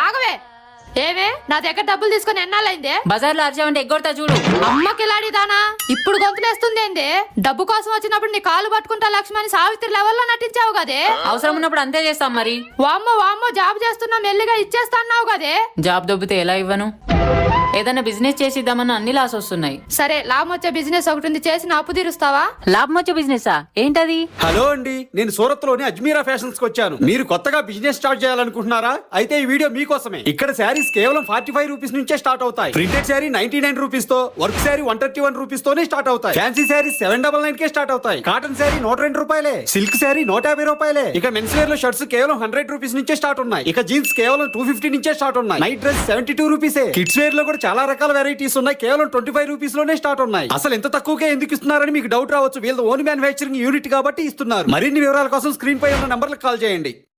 ఆగవే. ఏవే నా దగ్గర డబ్బులు తీసుకుని ఎన్నాళ్ళైందే? బజార్లో అరిచావంటే ఎగ్గొడతా చూడు. అమ్మకిలాడిదానా ఇప్పుడు గొంతులేస్తుందేందే? డబ్బు కోసం వచ్చినప్పుడు నీ కాలు పట్టుకుంటా లక్ష్మణి సావిత్రి లెవెల్లో నటించావు కదే. అవసరం ఉన్నప్పుడు అంతే చేస్తాం మరి. వామ్మో వామ్మో జాబ్ చేస్తున్నా మెల్లిగా ఇచ్చేస్తా అన్నావు కదే. జాబ్ దొబ్బితే ఎలా ఇవ్వను? ఏదైనా బిజినెస్ చేసిద్దామని అన్ని లాస్ వస్తున్నాయి. సరే లాభం వచ్చే బిజినెస్ ఒకటి ఉంది, చేసి నా అప్పు తీరుస్తావా? లాభం వచ్చే బిజినెస్ ఏంటది? హలో అండి, నేను సూరత్ లోని అజ్మీరా ఫ్యాషన్స్ కి వచ్చాను. మీరు కొత్తగా బిజినెస్ స్టార్ట్ చేయాలనుకుంటున్నారా? అయితే ఈ వీడియో మీకోసమే. ఇక్కడ శారీస్ కేవలం 45 రూపీస్ నుంచే స్టార్ట్ అవుతాయి. ప్రింటెడ్ శారీ 99 రూపీస్ తో, వర్క్ శారీ 131 రూపీస్ తోనే స్టార్ట్ అవుతాయి. ఫ్యాన్సీ శారీ 799 కే స్టార్ట్ అవుతాయి. కాటన్ శారీ 102 రూపాయలే, సిల్క్ శారీ 150 రూపాయలే. ఇక మెన్స్ వేర్ లో షర్ట్స్ కేవలం 100 రూపీస్ నుంచే స్టార్ట్ ఉన్నాయి. ఇక జీన్స్ కేవలం 250 నుంచే స్టార్ట్ ఉన్నాయి. నైట్ డ్రెస్ 72 రూపీసే. కిడ్స్ వేర్ లో కూడా చాలా రకాల వెరైటీస్ ఉన్నాయి, కేవలం 25 రూపీస్ లోనే స్టార్ట్ ఉన్నాయి. అసలు ఎంత తక్కువకే ఎందుకు ఇస్తున్నారని మీకు డౌట్ రావచ్చు. వీళ్ళ ఓన్ మ్యానుఫ్యాక్చరింగ్ యూనిట్ కాబట్టి ఇస్తున్నారు. మరిన్ని వివరాల కోసం స్క్రీన్ పై ఉన్న నంబర్లకు కాల్ చేయండి.